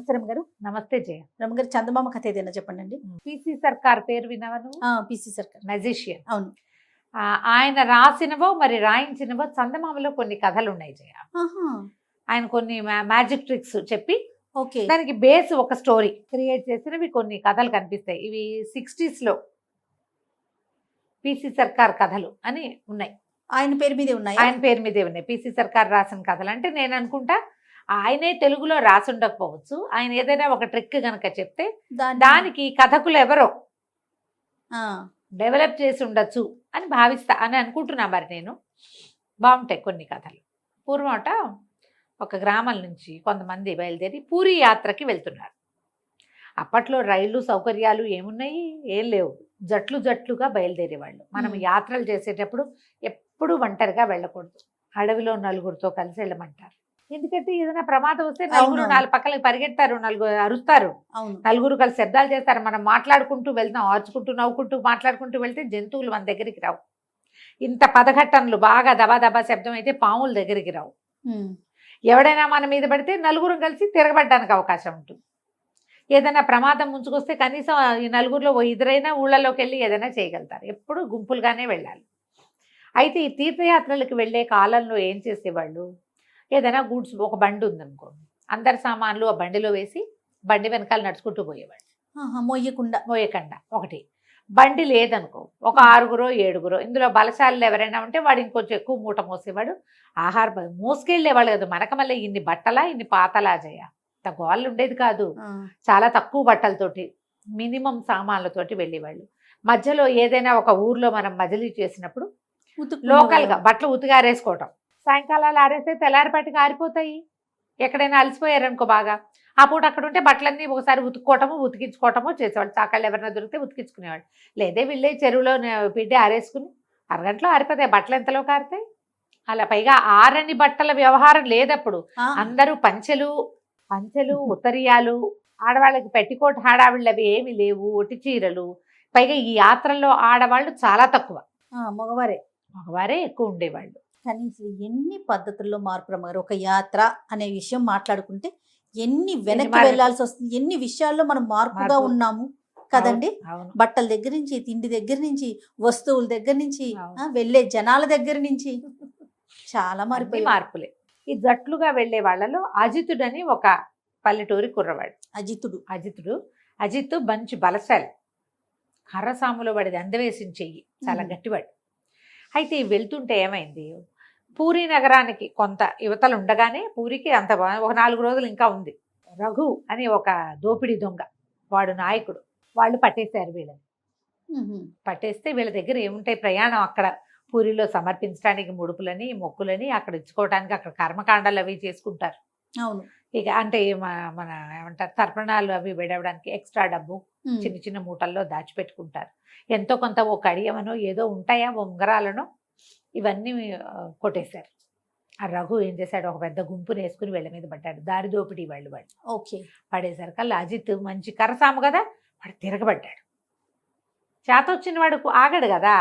నమస్తే రమగారు. నమస్తే జయ. రమగారు, చందమామ కథ ఏదైనా చెప్పండి. పిసి సర్కార్ పేరు విన్నావా నువ్వు? పిసి సర్కార్ మెజిషియన్. అవును. ఆయన రాసినవో మరి రాయించినవో చందమామలో కొన్ని కథలు ఉన్నాయి జయ. ఆయన కొన్ని మ్యాజిక్ ట్రిక్స్ చెప్పి దానికి బేస్ ఒక స్టోరీ క్రియేట్ చేసినవి కొన్ని కథలు కనిపిస్తాయి. ఇవి 60s లో పిసి సర్కార్ కథలు అని ఉన్నాయి. ఆయన పేరు మీదే ఉన్నాయి. ఆయన పేరు మీదే ఉన్నాయి. పిసి సర్కార్ రాసిన కథలు. అంటే నేను అనుకుంటా ఆయనే తెలుగులో రాసి ఉండకపోవచ్చు. ఆయన ఏదైనా ఒక ట్రిక్ కనుక చెప్తే దానికి కథకులు ఎవరో డెవలప్ చేసి ఉండొచ్చు అని భావిస్తా అని అనుకుంటున్నా. మరి నేను బాగుంటాయి కొన్ని కథలు. పూర్వమట ఒక గ్రామం నుంచి కొంతమంది బయలుదేరి పూరి యాత్రకి వెళ్తున్నారు. అప్పట్లో రైళ్లు సౌకర్యాలు ఏమున్నాయి? ఏం లేవు. జట్లు జట్లుగా బయలుదేరేవాళ్ళు. మనం యాత్రలు చేసేటప్పుడు ఎప్పుడు ఒంటరిగా వెళ్ళకూడదు. అడవిలో నలుగురితో కలిసి వెళ్ళమంటారు. ఎందుకంటే ఏదైనా ప్రమాదం వస్తే నలుగురు నాలుగు పక్కలకి పరిగెడతారు, నలుగురు అరుస్తారు, నలుగురు కలిసి శబ్దాలు చేస్తారు. మనం మాట్లాడుకుంటూ వెళ్తాం, ఆర్చుకుంటూ నవ్వుకుంటూ మాట్లాడుకుంటూ వెళ్తే జంతువులు మన దగ్గరికి రావు. ఇంత పదఘట్టనలు బాగా దబా దబా శబ్దం అయితే పాముల దగ్గరికి రావు. ఎవడైనా మన మీద పడితే నలుగురు కలిసి తిరగబడ్డానికి అవకాశం ఉంటుంది. ఏదైనా ప్రమాదం ముంచుకొస్తే కనీసం ఈ నలుగురిలో ఇద్దరైనా ఊళ్ళలోకి వెళ్ళి ఏదైనా చేయగలుగుతారు. ఎప్పుడు గుంపులుగానే వెళ్ళాలి. అయితే ఈ తీర్థయాత్రలకు వెళ్ళే కాలంలో ఏం చేసేవాళ్ళు, ఏదైనా గూడ్స్ ఒక బండి ఉందనుకోండి, అందరి సామాన్లు ఆ బండిలో వేసి బండి వెనకాల నడుచుకుంటూ పోయేవాళ్ళు. మోయకుండా ఒకటి. బండి లేదనుకో, ఒక 6గురో 7గురో, ఇందులో బలశాలు ఎవరైనా ఉంటే వాడు ఇంకొంచెం ఎక్కువ మూట మోసేవాడు. ఆహార మోసుకెళ్ళేవాళ్ళు కదా. మనక మళ్ళీ ఇన్ని బట్టలా ఇన్ని పాతలా చేయ గోళ్ళు ఉండేది కాదు. చాలా తక్కువ బట్టలతోటి మినిమం సామాన్లతోటి వెళ్ళేవాళ్ళు. మధ్యలో ఏదైనా ఒక ఊర్లో మనం మజిలీ చేసినప్పుడు లోకల్గా బట్టలు ఉతిగారేసుకోవటం. సాయంకాలాలు ఆరేస్తే తెల్లారిపాటికి ఆరిపోతాయి. ఎక్కడైనా అలసిపోయారనుకో బాగా, ఆ పూట అక్కడ ఉంటే బట్టలన్నీ ఒకసారి ఉతుక్కోవటము ఉతికించుకోవటము చేసేవాళ్ళు. చాకళ్ళు ఎవరైనా దొరికితే ఉతికించుకునేవాళ్ళు. లేదే వీళ్ళే చెరువులో పిండి ఆరేసుకుని అరగంటలో ఆరిపోతాయి. బట్టలు ఎంతలో కారుతాయి. అలా పైగా ఆరని బట్టల వ్యవహారం లేదప్పుడు. అందరూ పంచెలు ఉత్తరీయాలు, ఆడవాళ్ళకి పెట్టికోట్ హడావిళ్ళు అవి ఏమి లేవు, ఒట్టి చీరలు. పైగా ఈ యాత్రల్లో ఆడవాళ్ళు చాలా తక్కువ, మగవారే ఎక్కువ ఉండేవాళ్ళు. కనీసం ఎన్ని పద్ధతుల్లో మార్పు రమ్మగారు. ఒక యాత్ర అనే విషయం మాట్లాడుకుంటే ఎన్ని వెనక్కి వెళ్లాల్సి వస్తుంది, ఎన్ని విషయాల్లో మనం మార్పుగా ఉన్నాము కదండి. బట్టల దగ్గర నుంచి, తిండి దగ్గర నుంచి, వస్తువుల దగ్గర నుంచి, వెళ్ళే జనాల దగ్గర నుంచి చాలా మార్పులే. ఈ జట్లుగా వెళ్లే వాళ్ళలో అజితుడని ఒక పల్లెటూరి కుర్రవాడు. అజిత్ మంచి బలశాలి. కర్రసాములో వాడిది అందవేసిన చెయ్యి, చాలా గట్టివాడు. అయితే వెళ్తుంటే ఏమైంది, పూరి నగరానికి కొంత యువతలు ఉండగానే పూరికి అంత ఒక 4 రోజులు ఇంకా ఉంది. రఘు అని ఒక దోపిడీ దొంగ, వాడు నాయకుడు. వాళ్ళు పట్టేశారు వీళ్ళని. పట్టేస్తే వీళ్ళ దగ్గర ఏముంటాయి, ప్రయాణం అక్కడ పూరిలో సమర్పించడానికి ముడుపులని మొక్కులని అక్కడ ఇచ్చుకోవడానికి అక్కడ కర్మకాండాలు అవి చేసుకుంటారు. అవును. ఇక అంటే మన ఏమంటారు, తర్పణాలు అవి విడవడానికి ఎక్స్ట్రా డబ్బు చిన్న చిన్న మూటల్లో దాచిపెట్టుకుంటారు. ఎంతో కొంత ఓ కడియమనో ఏదో ఉంటాయా ఉంగరాలనో ఇవన్నీ కొట్టేశారు. ఆ రఘు ఏం చేశాడు, ఒక పెద్ద గుంపుని వేసుకుని వీళ్ళ మీద పడ్డాడు. దారి దోపిడీ వాళ్ళు పడేసరికల్లా అజిత్ మంచి కరసాము కదా, వాడు తిరగబడ్డాడు. చేత వచ్చిన వాడు ఆగడు కదా.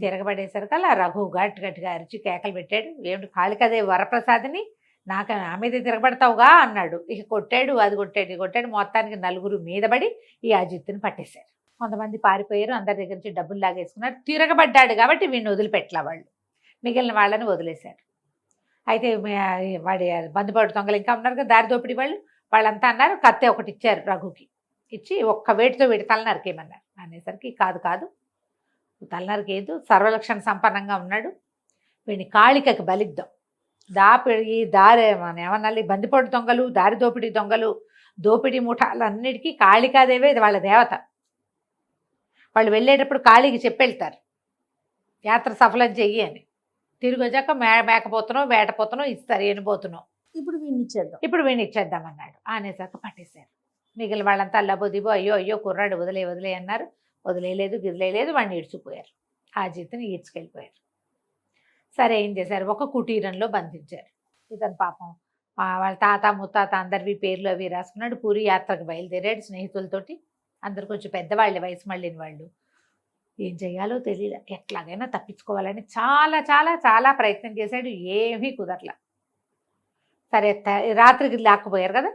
తిరగబడేసరికల్లా రఘు గట్టిగా అరిచి కేకలు పెట్టాడు. ఏమిటి కాళికాదేవి వరప్రసాదిని నాకు ఆ మీద తిరగబడతావుగా అన్నాడు. ఇక కొట్టాడు, అది కొట్టాడు, ఇది కొట్టాడు. మొత్తానికి 4 మీద పడి ఈ అజిత్తుని పట్టేశారు. కొంతమంది పారిపోయారు, అందరి దగ్గర నుంచి డబ్బులు లాగేసుకున్నారు. తిరగబడ్డాడు కాబట్టి వీడిని వదిలిపెట్టలా వాళ్ళు, మిగిలిన వాళ్ళని వదిలేశారు. అయితే వాడి బంధుపడు దొంగలు ఇంకా ఉన్నారు కదా, దారి దోపిడీ వాళ్ళంతా అన్నారు కత్తి ఒకటి ఇచ్చారు రఘుకి. ఇచ్చి ఒక్క వేటితో వీడి తల నరికేయమన్నారు. అనేసరికి కాదు తలనరికేదు, సర్వలక్షణ సంపన్నంగా ఉన్నాడు, వీడిని కాళికకి బలిద్దాం. ఈ దారి ఏమన్నా బందిపోటు దొంగలు, దారి దోపిడీ దొంగలు, దోపిడీ ముఠాలన్నిటికీ కాళికాదేవే వాళ్ళ దేవత. వాళ్ళు వెళ్ళేటప్పుడు కాళీకి చెప్పెళ్తారు యాత్ర సఫలం చెయ్యి అని. తిరిగి వచ్చాక మేకపోతునో వేటపోతునో ఇస్తారు, ఎనిపోతునో. ఇప్పుడు వీడిని ఇచ్చేద్దాం అన్నాడు. అనేసాక పట్టేశారు. మిగిలిన వాళ్ళంతా అల్లబోదిబో అయ్యో కుర్రాడు వదిలే అన్నారు. వదిలేదు గిదిలేదు, వాడిని ఈడ్చిపోయారు. ఆ జీతుని ఈడ్చుకెళ్ళిపోయారు. సరే ఏం చేశారు, ఒక కుటీరంలో బంధించారు. ఇతను పాపం వాళ్ళ తాత ముత్తాత అందరివి పేర్లు అవి రాసుకున్నాడు. పూరి యాత్రకు బయలుదేరాడు స్నేహితులతోటి. అందరు కొంచెం పెద్దవాళ్ళే, వయసు మళ్ళిన వాళ్ళు. ఏం చేయాలో తెలియదు, ఎట్లాగైనా తప్పించుకోవాలని చాలా చాలా చాలా ప్రయత్నం చేశాడు. ఏమీ కుదరలా. సరే రాత్రికి లాక్కుపోయారు కదా,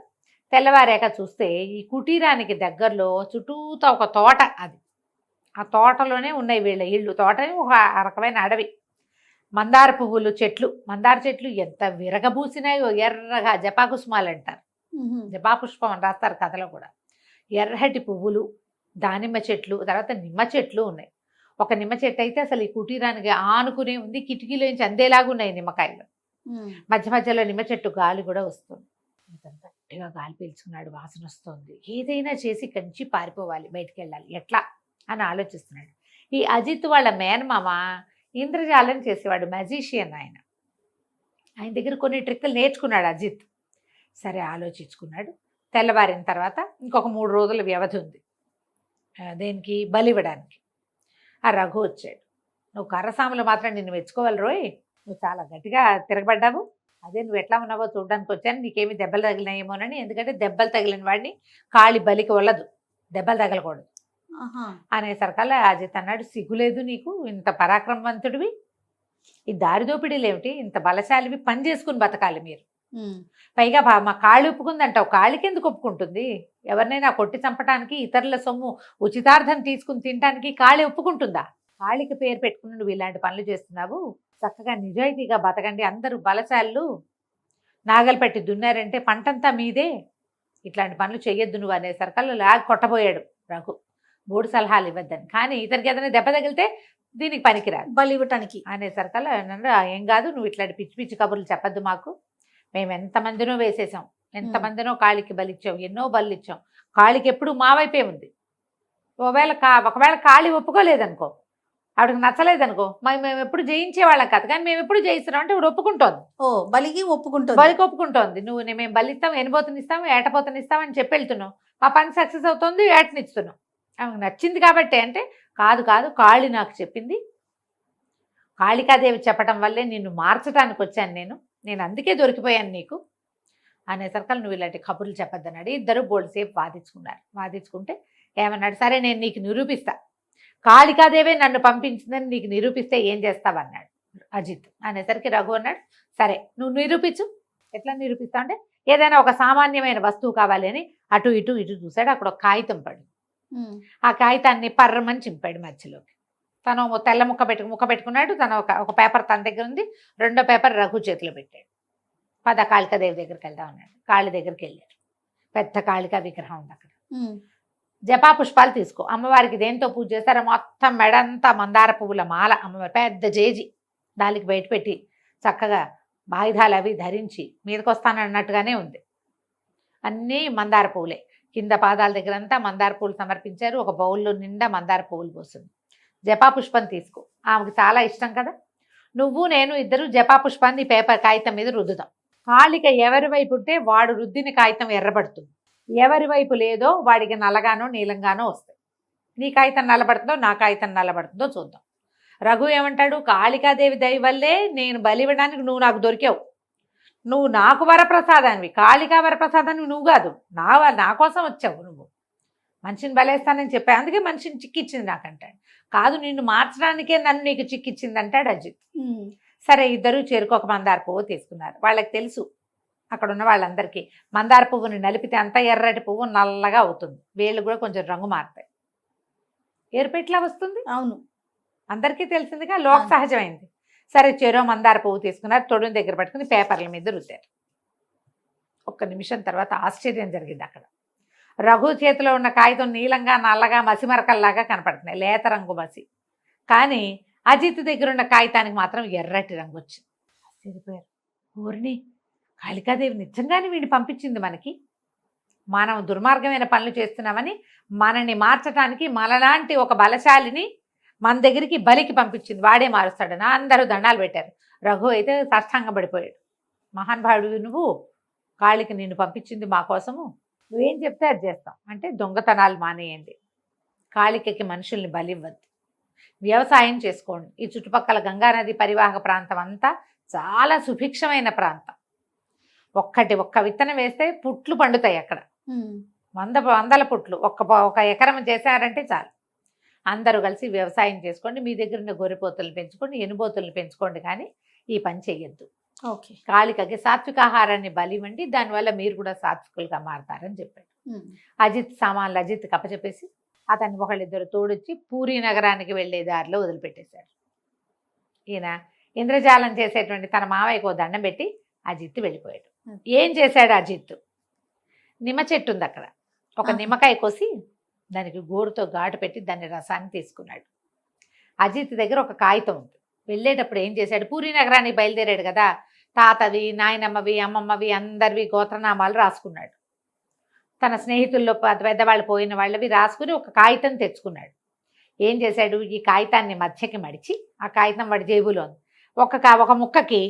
తెల్లవారాక చూస్తే ఈ కుటీరానికి దగ్గరలో చుట్టూతా ఒక తోట, అది ఆ తోటలోనే ఉన్నాయి వీళ్ళ ఇళ్ళు. తోటని ఒక రకమైన అడవి. మందార పువ్వులు చెట్లు, మందార చెట్లు ఎంత విరగబూసినాయో, ఎర్రగా జపాకుసుమాలు అంటారు, జపాపుష్పం అని రాస్తారు కథలో కూడా. ఎర్రటి పువ్వులు, దానిమ్మ చెట్లు, తర్వాత నిమ్మ చెట్లు ఉన్నాయి. ఒక నిమ్మ చెట్టు అయితే అసలు ఈ కుటీరానికి ఆనుకునే ఉంది, కిటికీలోంచి అందేలాగా ఉన్నాయి నిమ్మకాయలు. మధ్య మధ్యలో నిమ్మ చెట్టు గాలి కూడా వస్తుంది. ఇతను గట్టిగా గాలి పీల్చుకున్నాడు, వాసన వస్తుంది. ఏదైనా చేసి కంచి పారిపోవాలి, బయటికి వెళ్ళాలి, ఎట్లా అని ఆలోచిస్తున్నాడు. ఈ అజిత్ వాళ్ళ మేనమామ ఇంద్రజాలం చేసేవాడు, మ్యాజిషియన్ ఆయన. ఆయన దగ్గర కొన్ని ట్రిక్కులు నేర్చుకున్నాడు అజిత్. సరే ఆలోచించుకున్నాడు. తెల్లవారిన తర్వాత ఇంకొక 3 రోజుల వ్యవధి ఉంది దేనికి, బలివ్వడానికి. ఆ రఘు వచ్చాడు. నువ్వు కర్రసాములు మాత్రం నిన్ను మెచ్చుకోవాలి రోయ్, నువ్వు చాలా గట్టిగా తిరగబడ్డావు. అదే నువ్వు ఎట్లా ఉన్నావో చూడడానికి వచ్చాను, నీకేమి దెబ్బలు తగిలినాయేమోనని. ఎందుకంటే దెబ్బలు తగిలిన వాడిని కాళి బలికి వెళ్ళదు, దెబ్బలు తగలకూడదు అనేసరికల్లా అజిత్ అన్నాడు, సిగ్గులేదు నీకు, ఇంత పరాక్రమవంతుడివి, ఈ దారిదోపిడీలు ఏమిటి, ఇంత బలశాలివి, పని చేసుకుని బతకాలి మీరు. పైగా మా కాళి ఒప్పుకుందంటావు, కాళికి ఎందుకు ఒప్పుకుంటుంది? ఎవరినైనా కొట్టి చంపడానికి, ఇతరుల సొమ్ము ఉచితార్థం తీసుకుని తినడానికి కాళి ఒప్పుకుంటుందా? కాళికి పేరు పెట్టుకుని నువ్వు ఇలాంటి పనులు చేస్తున్నావు. చక్కగా నిజాయితీగా బతకండి, అందరూ బలశాలు, నాగలు పెట్టి దున్నారంటే పంటంతా మీదే, ఇట్లాంటి పనులు చెయ్యొద్దు నువ్వు అనేసరికల్లా లాగి కొట్టబోయాడు రఘు. 3 సలహాలు ఇవ్వద్దని. కానీ ఇతనికి ఏదైనా దెబ్బ తగిలితే దీనికి పనికిరాదు, బలి ఇవ్వటానికి అనేసరికల్లా ఏం కాదు, నువ్వు ఇట్లాంటి పిచ్చి పిచ్చి కబుర్లు చెప్పద్దు మాకు, మేము ఎంతమందినో వేసేసాం, ఎంతమందినో కాళికి బలిచ్చాం, ఎన్నో బలు ఇచ్చాం, కాళికి ఎప్పుడు మా వైపే ఉంది. ఒకవేళ కాళి ఒప్పుకోలేదనుకో, ఆవిడకి నచ్చలేదనుకో, మేము ఎప్పుడు జయించేవాళ్ళం కాదు, కానీ మేము ఎప్పుడు జయిస్తున్నాం అంటే ఇప్పుడు ఒప్పుకుంటోంది. బలికి ఒప్పుకుంటుంది, బలికి ఒప్పుకుంటోంది. నువ్వు మేము బలిస్తాం, ఎనిపోతనిస్తాం, ఏటపోతనిస్తాం అని చెప్పి వెళ్తున్నావు, మా పని సక్సెస్ అవుతుంది, ఏటనిస్తున్నాం. ఆమెకు నచ్చింది కాబట్టి. అంటే కాదు కాదు, కాళి నాకు చెప్పింది, కాళికాదేవి చెప్పడం వల్లే నిన్ను మార్చడానికి వచ్చాను నేను అందుకే దొరికిపోయాను నీకు అనేసరికల్ నువ్వు ఇలాంటి కబుర్లు చెప్పొద్దన్నాడు. ఇద్దరు బోల్సేపు వాదించుకున్నారు. వాదించుకుంటే ఏమన్నాడు, సరే నేను నీకు నిరూపిస్తా, కాళికాదేవే నన్ను పంపించిందని నీకు నిరూపిస్తే ఏం చేస్తావన్నాడు అజిత్. అనేసరికి రఘు అన్నాడు, సరే నువ్వు నిరూపించు. ఎట్లా నిరూపిస్తావు అంటే, ఏదైనా ఒక సామాన్యమైన వస్తువు కావాలి అని అటు ఇటు చూశాడు. అక్కడ ఒక కాగితం పడి, ఆ కాగితాన్ని పర్రమని చింపాడు మధ్యలోకి. తను తెల్ల ముక్క పెట్టుకున్నాడు. తను ఒక పేపర్ తన దగ్గర ఉంది, 2వ పేపర్ రఘు చేతిలో పెట్టాడు. పద కాళికాదేవి దగ్గరికి వెళ్దాం అన్నాడు. కాళి దగ్గరికి వెళ్ళారు. పెద్ద కాళికా విగ్రహం ఉంది అక్కడ. జపా పుష్పాలు తీసుకో, అమ్మవారికి దేంతో పూజ చేస్తారో మొత్తం మెడంతా మందార పువ్వుల మాల, అమ్మవారి పెద్ద జేజి దానికి బయట పెట్టి చక్కగా ఆయుధాలు అవి ధరించి మీదకి వస్తానన్నట్టుగానే ఉంది. అన్నీ మందార పువ్వులే. కింద పాదాల దగ్గర అంతా మందార పువ్వులు సమర్పించారు. ఒక బౌల్లో నిండా మందార పువ్వులు పోస్తుంది. జపా పుష్పం తీసుకో, ఆమెకు చాలా ఇష్టం కదా, నువ్వు నేను ఇద్దరు జపా పుష్పాన్ని పేపర్ కాగితం మీద రుద్దుదాం. కాళిక ఎవరి వైపు ఉంటే వాడు రుద్దిన కాగితం ఎర్రబడుతుంది, ఎవరి వైపు లేదో వాడికి నల్లగానో నీలంగానో వస్తాయి. నీ కాగితం నల్లబడుతుందో నా కాగితం నల్లబడుతుందో చూద్దాం. రఘు ఏమంటాడు, కాళికాదేవి దయ వల్లే నేను బలివ్వడానికి నువ్వు నాకు దొరికావు, నువ్వు నాకు వరప్రసాదానివి, కాళికా వరప్రసాదానివి నువ్వు కాదు, నా కోసం వచ్చావు, నువ్వు మనిషిని బలేస్తానని చెప్పా, అందుకే మనిషిని చిక్కిచ్చింది నాకంటాడు. కాదు, నిన్ను మార్చడానికే నన్ను నీకు చిక్కిచ్చింది అంటాడు అజిత్. సరే ఇద్దరు చేరుకోక మందార పువ్వు తీసుకున్నారు. వాళ్ళకి తెలుసు అక్కడ ఉన్న వాళ్ళందరికీ, మందార పువ్వుని నలిపితే అంత ఎర్రటి పువ్వు నల్లగా అవుతుంది, వేళ్ళు కూడా కొంచెం రంగు మారుతాయి, ఎరుపెట్లా వస్తుంది. అవును, అందరికీ తెలిసిందిగా, లోక సహజమైంది. సరే చెరో మందార పువ్వు తీసుకున్నారు, తొడుని దగ్గర పట్టుకుని పేపర్ల మీద రుద్దారు. 1 నిమిషం తర్వాత ఆశ్చర్యం జరిగింది. అక్కడ రఘు చేతిలో ఉన్న కాగితం నీలంగా నల్లగా మసిమరకల్లాగా కనపడుతున్నాయి, లేత రంగు మసి. కానీ అజిత్ దగ్గర ఉన్న కాగితానికి మాత్రం ఎర్రటి రంగు వచ్చింది. ఆశ్చర్యపోయారు. ఊరిని కాళికాదేవి నిజంగానే వీడిని పంపించింది మనకి, మనం దుర్మార్గమైన పనులు చేస్తున్నామని మనని మార్చడానికి మనలాంటి ఒక బలశాలిని మన దగ్గరికి బలికి పంపించింది, వాడే మారుస్తాడని అందరూ దండాలు పెట్టారు. రఘు అయితే సాష్టాంగం పడిపోయాడు. మహానుభావుడు నువ్వు, కాళికి నిన్ను పంపించింది మా కోసము, నువ్వేం చెప్తే అది చేస్తాం అంటే దొంగతనాలు మానేయండి, కాళికకి మనుషుల్ని బలివ్వద్దు, వ్యవసాయం చేసుకోండి. ఈ చుట్టుపక్కల గంగానది పరివాహక ప్రాంతం అంతా చాలా సుభిక్షమైన ప్రాంతం. ఒక్క విత్తనం వేస్తే పుట్లు పండుతాయి అక్కడ, వందల పుట్లు. ఒక ఎకరం చేశారంటే చాలు. అందరూ కలిసి వ్యవసాయం చేసుకోండి, మీ దగ్గర ఉన్న గొర్రెపోతులను పెంచుకోండి, ఎనుబోతులను పెంచుకోండి, కానీ ఈ పని చెయ్యొద్దు ఓకే. కాళికకి సాత్విక ఆహారాన్ని బలివ్వండి, దానివల్ల మీరు కూడా సాత్వికులుగా మారతారని చెప్పాడు. అజిత్ సామాన్లు అజిత్కి అప్పచెప్పేసి అతన్ని ఒకళ్ళిద్దరు తోడొచ్చి పూరీ నగరానికి వెళ్ళే దారిలో వదిలిపెట్టేశాడు. ఈయన ఇంద్రజాలం చేసేటువంటి తన మావయ్యకు దండం పెట్టి అజిత్ వెళ్ళిపోయాడు. ఏం చేశాడు అజిత్? నిమ్మ చెట్టు ఉంది అక్కడ, ఒక నిమ్మకాయ కోసి దానికి గోరుతో ఘాటు పెట్టి దాన్ని రసాన్ని తీసుకున్నాడు. అజిత్ దగ్గర ఒక కాగితం ఉంది. వెళ్ళేటప్పుడు ఏం చేశాడు? పూరీ నగరానికి బయలుదేరాడు కదా, తాతవి, నాయనమ్మవి, అమ్మమ్మవి అందరివి గోత్రనామాలు రాసుకున్నాడు. తన స్నేహితుల్లో పెద్దవాళ్ళు పోయిన వాళ్ళవి రాసుకుని ఒక కాగితం తెచ్చుకున్నాడు. ఏం చేశాడు? ఈ కాగితాన్ని మధ్యకి మడిచి ఆ కాగితం వాడి జేబులో ఉంది. ఒక ముక్కకి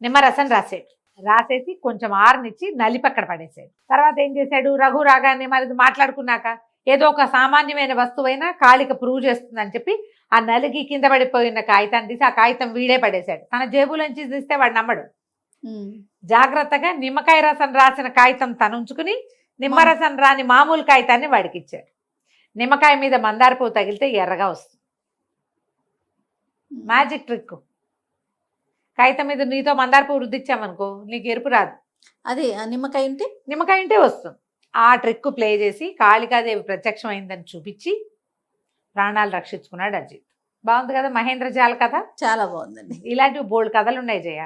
నిమ్మరసం రాసాడు. రాసేసి కొంచెం ఆరనిచ్చి నలిపి అక్కడ పడేసాడు. తర్వాత ఏం చేశాడు? రఘు రాగానే మరి మాట్లాడుకున్నాక ఏదో ఒక సామాన్యమైన వస్తువైనా కాళిక ప్రూవ్ చేస్తుందని చెప్పి ఆ నలిగి కింద పడిపోయిన కాగితాన్ని తీసి ఆ కాగితం వీడే పడేశాడు. తన జేబులోంచి తీస్తే వాడు నమ్మడు. జాగ్రత్తగా నిమ్మకాయ రసం రాసిన కాగితం తను ఉంచుకుని నిమ్మరసం రాని మామూలు కాగితాన్ని వాడికి ఇచ్చాడు. నిమ్మకాయ మీద మందార పువ్వు తగిలితే ఎర్రగా వస్తుంది. Magic trick. కాగితం మీద నీతో మందార పువ్వు రుద్దిచ్చామనుకో నీకు ఎరుపు రాదు. అదే నిమ్మకాయ ఉంటే వస్తుంది. ఆ ట్రిక్ ప్లే చేసి కాళికాదేవి ప్రత్యక్షమైందని చూపించి ప్రాణాలు రక్షించుకున్నాడు అజిత్. బాగుంది కదా మహేంద్ర జాల కథ? చాలా బాగుందండి. ఇలాంటివి బోల్డ్ కథలు ఉన్నాయి జయ,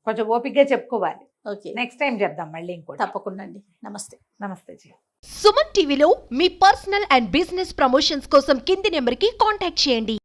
కొంచెం ఓపికగా చెప్పుకోవాలి. ఓకే, నెక్స్ట్ టైం చెప్దాం మళ్ళీ ఇంకోటి. తప్పకుండా అండి. నమస్తే. నమస్తే జయ. సుమన్ టీవీలో మీ పర్సనల్ అండ్ బిజినెస్ ప్రమోషన్స్ కోసం కింది నెంబర్కి కాంటాక్ట్ చేయండి.